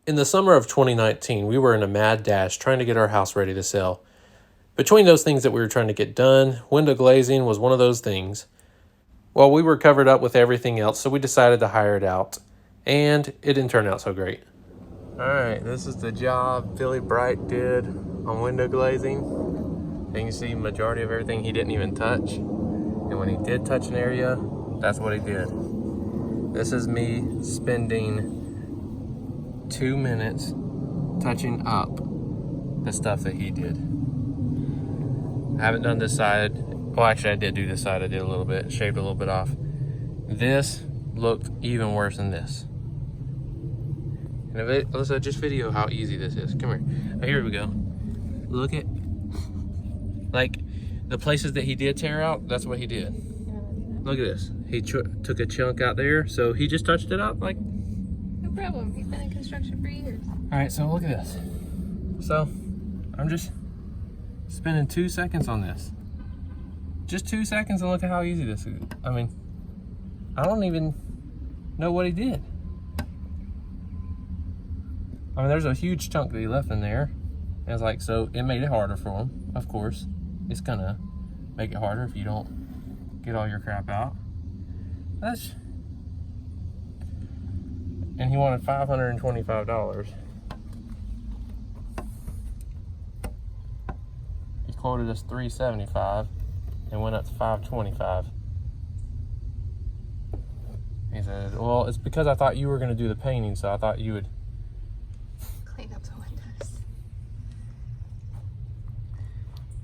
In the summer of 2019, we were in a mad dash trying to get our house ready to sell. Between those things that we were trying to get done, window glazing was one of those things. Well, we were covered up with everything else, so we decided to hire it out. And it didn't turn out so great. Alright, this is the job Billy Bright did on window glazing. And you can see majority of everything he didn't even touch. And when he did touch an area, that's what he did. This is me spending 2 minutes touching up the stuff that he did. I haven't done this side. Well, actually I did do this side. I did a little bit, shaved a little bit off. This looked even worse than this. And let's just video how easy this is. Come here. Oh, here we go. Look at, like, the places that he did tear out, that's what he did. Look at this. He took a chunk out there, so he just touched it up, like. No problem. He's been in construction for years. All right, so look at this. So I'm just spending 2 seconds on this. Just 2 seconds, and look at how easy this is. I mean, I don't even know what he did. I mean, there's a huge chunk that he left in there. And it's like, so it made it harder for him, of course. It's gonna make it harder if you don't get all your crap out. And he wanted $525. He quoted us $375 and went up to $525. He said, well, it's because I thought you were gonna do the painting, so I thought you would clean up the windows.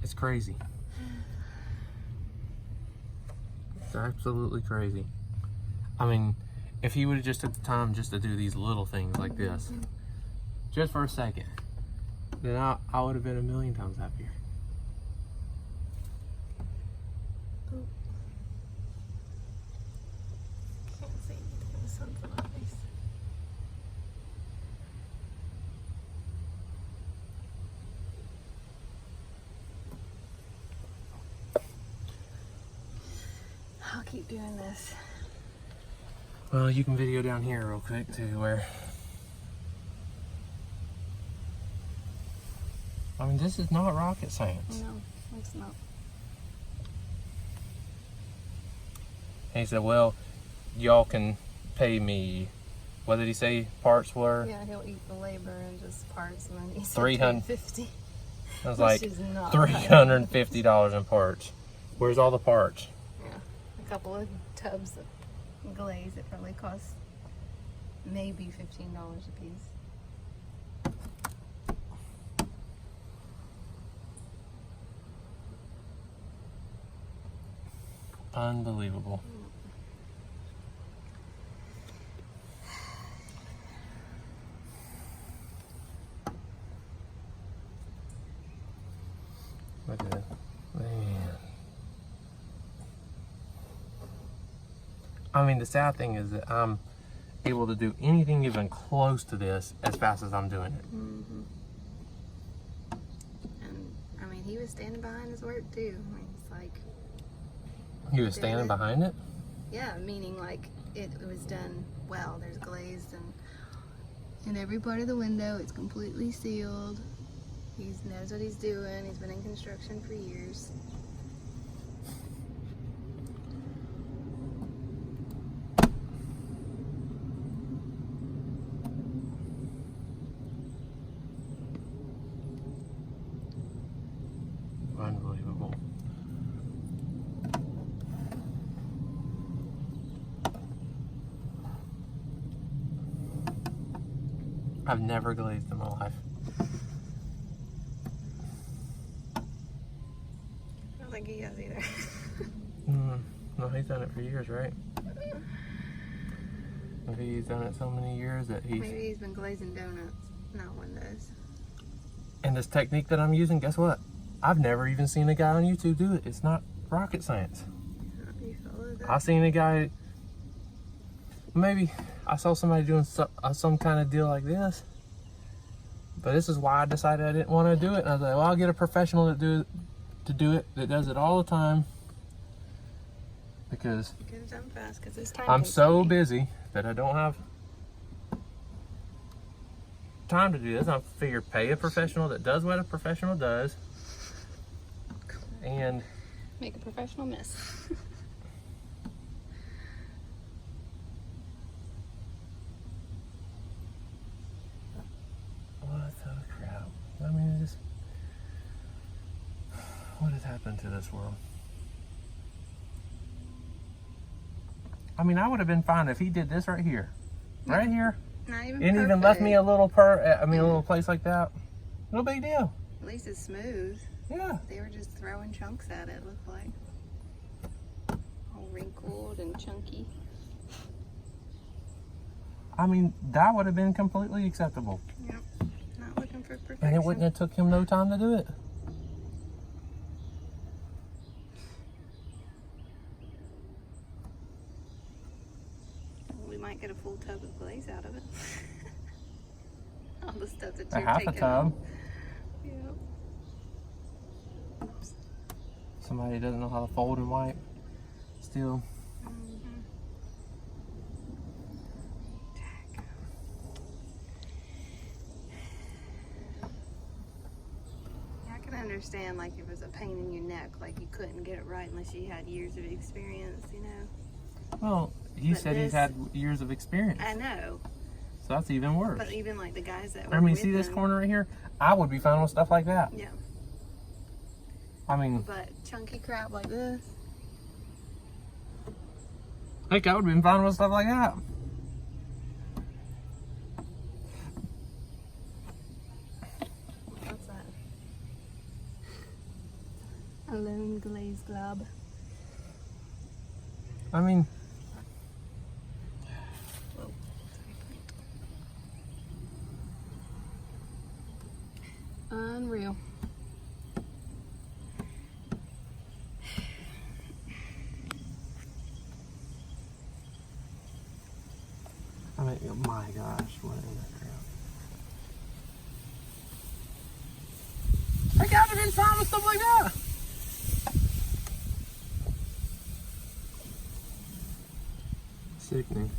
It's crazy. It's absolutely crazy. I mean, if he would have just took the time just to do these little things like this, just for a second, then I would have been a million times happier. Can't see anything. The sun's on my face. I'll keep doing this. Well, you can video down here real quick too, where, I mean, this is not rocket science. No, it's not. And he said, well, y'all can pay me, what did he say parts were? Yeah, he'll eat the labor and just parts, and then he said $350. I was Which like, is not $350 in parts. Where's all the parts? Yeah, a couple of tubs of glaze. It probably costs maybe $15 a piece. Unbelievable. Look at it. Man. I mean, the sad thing is that I'm able to do anything even close to this as fast as I'm doing it. Mm-hmm. And, I mean, he was standing behind his work, too. I mean, it's like... He was standing behind it? Yeah, meaning, like, it was done well. There's glazed and every part of the window. It's completely sealed. He knows what he's doing. He's been in construction for years. Unbelievable. I've never glazed in my life. I don't think he has either. No, he's done it for years, right? Maybe he's done it so many years that Maybe he's been glazing donuts, not windows. And this technique that I'm using, guess what? I've never even seen a guy on YouTube do it. It's not rocket science. You follow that? I seen a guy, maybe I saw somebody doing some kind of deal like this, but this is why I decided I didn't want to do it. And I was like, well, I'll get a professional to do it that does it all the time, because Get it done fast, because it's time. I'm so busy that I don't have time to do this. I figured pay a professional that does what a professional does. And make a professional mess. what the crap? I mean, just what has happened to this world? I mean, I would have been fine if he did this right here. Right here. Not even And even left me a little a little place like that. No big deal. At least it's smooth. Yeah. They were just throwing chunks at it, looked like. All wrinkled and chunky. I mean, that would have been completely acceptable. Yep. Not looking for perfection. And it wouldn't have took him no time to do it. We might get a full tub of glaze out of it. All the stuff that A you're half a taking tub. off. Yep. Oops. Somebody doesn't know how to fold and wipe. Still. I can understand like if it was a pain in your neck, like you couldn't get it right unless you had years of experience, you know. Well, he But said he's had years of experience. I know. So that's even worse. But even like the guys that were I mean, with see this him, corner right here? I would be fine with stuff like that. Yeah. I mean, But chunky crap like this. heck, I would have been fine with stuff like that. What's that? A lone glaze glob. I mean, Unreal. I mean, oh my gosh, what in the crap? I gotta been fine with stuff like that. Sickening.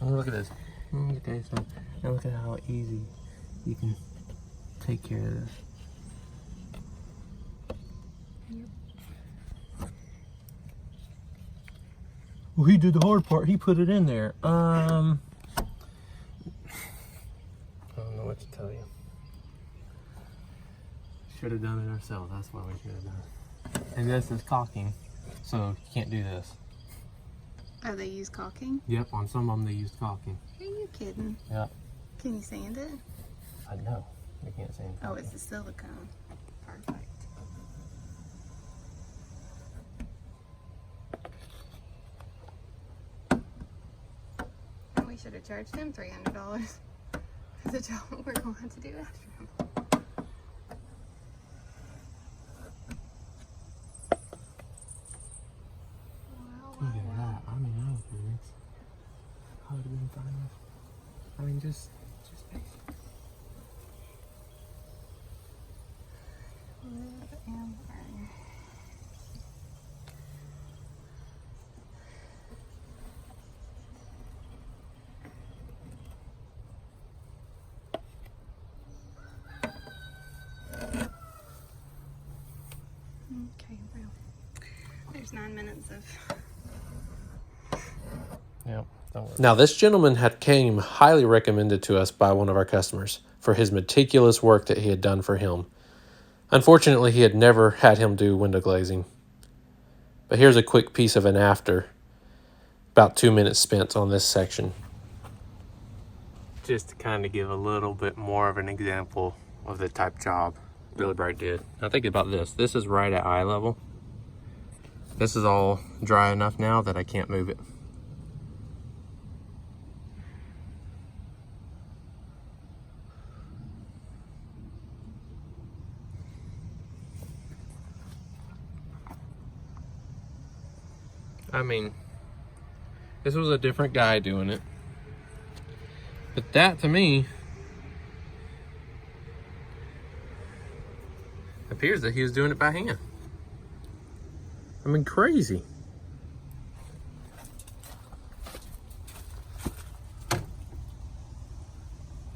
Oh, look at this. Look at this. And look at how easy you can take care of this. Well, he did the hard part. He put it in there. I don't know what to tell you. Should have done it ourselves. That's what we should have done. And this is caulking, so you can't do this. Oh, they use caulking? Yep, on some of them they used caulking. Are you kidding? Yep. Can you sand it? I know. We can't say anything. Oh, it's the silicone. Perfect. We should have charged him $300 for the job we're going to have to do after him. Look at that. I mean, I was nice. I would have been fine with. I mean, just basic. Live and learn. Okay, well, there's 9 minutes of. Yep. Now, this gentleman had came highly recommended to us by one of our customers for his meticulous work that he had done for him. Unfortunately, he had never had him do window glazing. But here's a quick piece of an after. About 2 minutes spent on this section. Just to kind of give a little bit more of an example of the type job Billy Bright did. Now think about this. This is right at eye level. This is all dry enough now that I can't move it. I mean, This was a different guy doing it. But that, to me, appears that he was doing it by hand. I mean, crazy.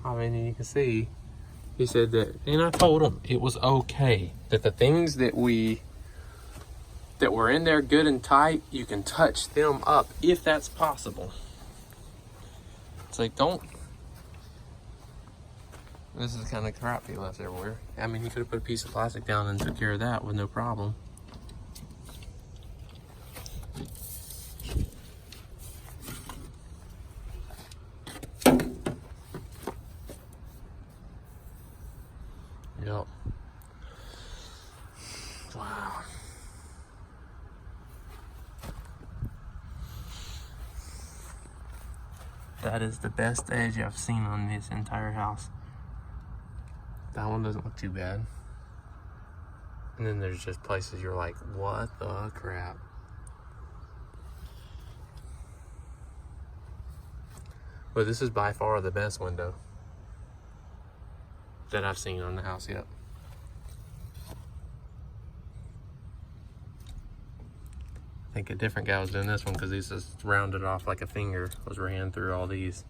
I mean, you can see, he said that, and I told him it was okay, that the things that were in there good and tight, you can touch them up if that's possible. It's like, don't. This is the kind of crap he left everywhere. I mean, he could have put a piece of plastic down and took care of that with no problem. Yep. Wow. That is the best edge I've seen on this entire house. That one doesn't look too bad. And then there's just places you're like, what the crap? But this is by far the best window that I've seen on the house yet. I think a different guy was doing this one because he's just rounded off like a finger, was ran through all these.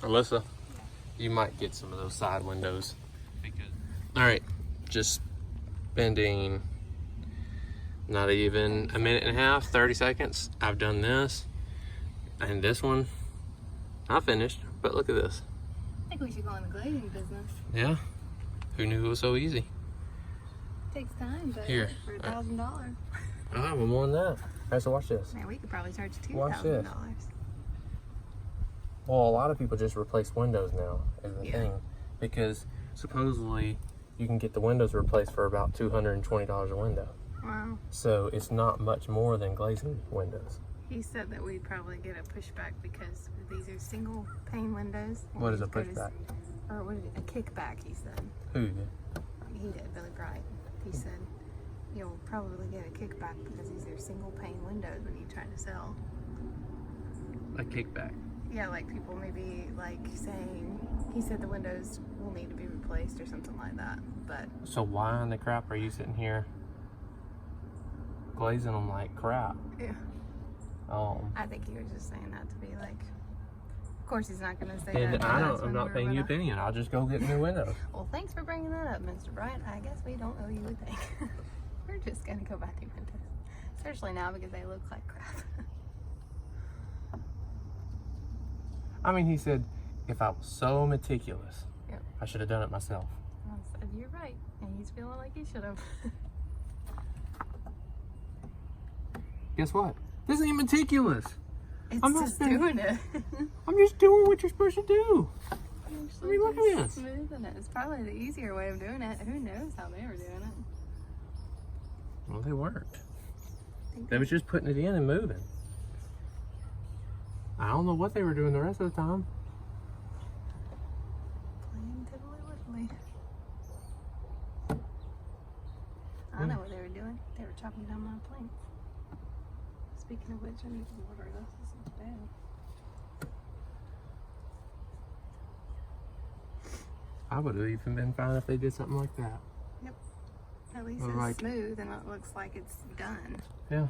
Alyssa, you might get some of those side windows. All right, just spending not even a minute and a half, 30 seconds. I've done this, and this one, I finished, but look at this. I think we should go in the glazing business. Yeah, who knew it was so easy? Takes time, but Here. for $1,000. I have more than that. All right, so watch this. Man, we could probably charge Watch $2,000. this. Well, a lot of people just replace windows now, is the thing, because supposedly you can get the windows replaced for about $220 a window. Wow. So it's not much more than glazing windows. He said that we'd probably get a pushback because these are single pane windows. What is a pushback? Or what is it? A kickback, he said. Who did? He did, Billy Bright. He said you'll probably get a kickback because these are single pane windows when you try to sell. A kickback. Yeah, like people maybe like saying, he said the windows will need to be replaced or something like that, but. So why in the crap are you sitting here glazing them like crap? Yeah. I think he was just saying that to be like, of course he's not going to say And that. I'm not paying you a penny, and I'll just go get new windows. Well, thanks for bringing that up, Mr. Bright. I guess we don't owe you a thing. We're just going to go buy new windows. Especially now because they look like crap. I mean, he said, if I was so meticulous, Yep. I should have done it myself. I said, you're right. And he's feeling like he should have. Guess what? This ain't meticulous. It's I'm not just saying- doing it. I'm just doing what you're supposed to do. I mean, look at this. Smoothing it. It's probably the easier way of doing it. Who knows how they were doing it? Well, they weren't. They was just putting it in and moving. I don't know what they were doing the rest of the time. Plain tiddly widdly. I know what they were doing. They were chopping down my plants. Speaking of which, I need to water this. This is bad. I would have even been fine if they did something like that. Yep. At least Or it's like- smooth and it looks like it's done. Yeah.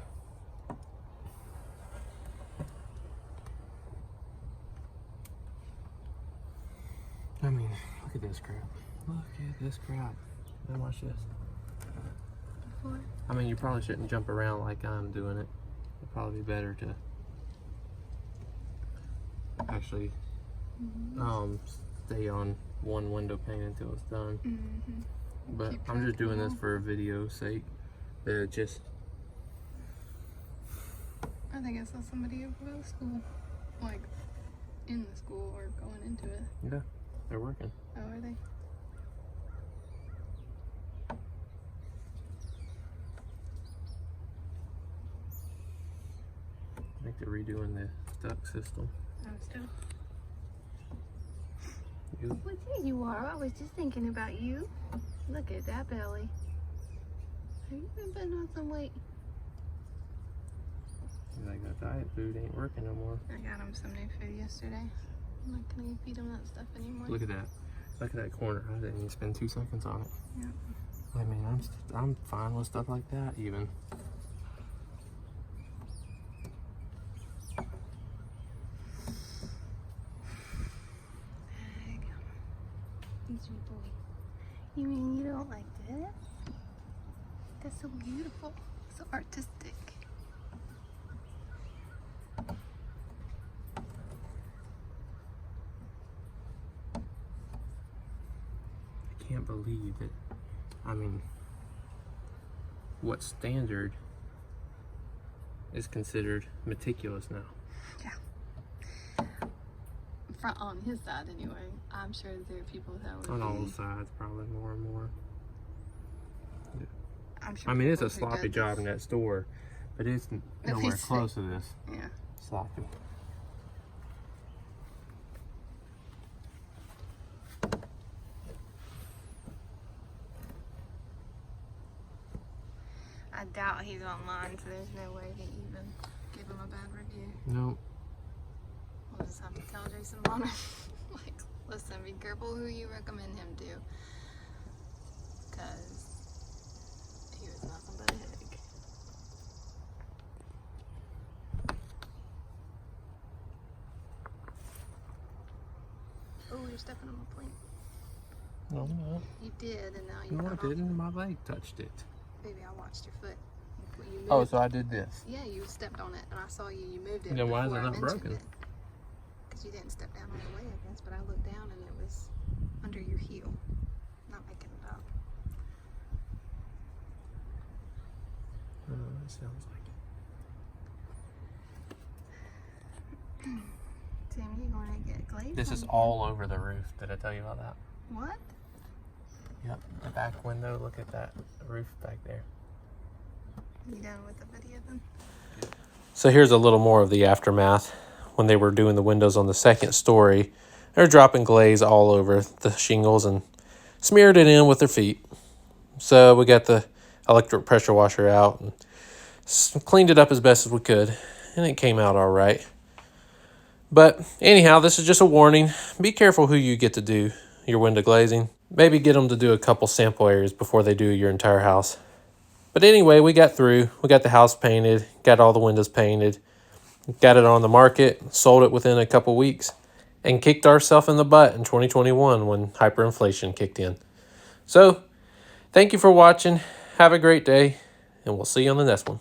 I mean, look at this crap. Look at this crap. Now watch this. What? I mean, you probably shouldn't jump around like I'm doing it. It'd probably be better to actually stay on one window pane until it's done. Mm-hmm. But Keep I'm track just doing of this all. for a video's sake. Just I think I saw somebody over by the school. Like, in the school or going into it. yeah, they're working. Oh, are they? to redoing the duct system. I'm still. You? Well, there you are. I was just thinking about you. Look at that belly. Have you been putting on some weight? Like that diet food ain't working no more. I got him some new food yesterday. I'm not gonna feed him that stuff anymore. Look at that. Look at that corner. I didn't even spend 2 seconds on it. Yeah. I mean, I'm fine with stuff like that even. There you go. He's your boy. You mean you don't like this? That's so beautiful. So artistic. I can't believe that. I mean, what standard is considered meticulous now? Yeah. On his side, anyway. I'm sure there are people that would. On all sides, probably more and more. I'm sure. I mean, it's a people who sloppy do job this- in that store, but it's nowhere least close to this. Yeah. Sloppy. I doubt he's online, so there's no way to even give him a bad review. Nope. We'll just have to tell Jason Bonner, like, listen, be careful who you recommend him to, because he was nothing but a headache. Oh, you're stepping on my plate. No, no. You did, and now you No, I cut off. didn't. My leg touched it. Baby, I watched your foot. You moved. Oh, so I did this. Yeah, you stepped on it, and I saw you. You moved it. Then why is before it I not mentioned broken? it. Because you didn't step down all the way, I guess. But I looked down, and it was under your heel. Not making it up. That sounds like it. Tim, you going to get glazed? This is on all over the roof. Did I tell you about that? you? What? Yep. The back window. Look at that roof back there. You done with the video then? So here's a little more of the aftermath. When they were doing the windows on the second story, they're dropping glaze all over the shingles and smeared it in with their feet. So we got the electric pressure washer out and cleaned it up as best as we could, and it came out all right. But anyhow, this is just a warning. Be careful who you get to do your window glazing. Maybe get them to do a couple sample areas before they do your entire house. But anyway, we got through. We got the house painted, got all the windows painted, got it on the market, sold it within a couple weeks, and kicked ourselves in the butt in 2021 when hyperinflation kicked in. So, thank you for watching. Have a great day, and we'll see you on the next one.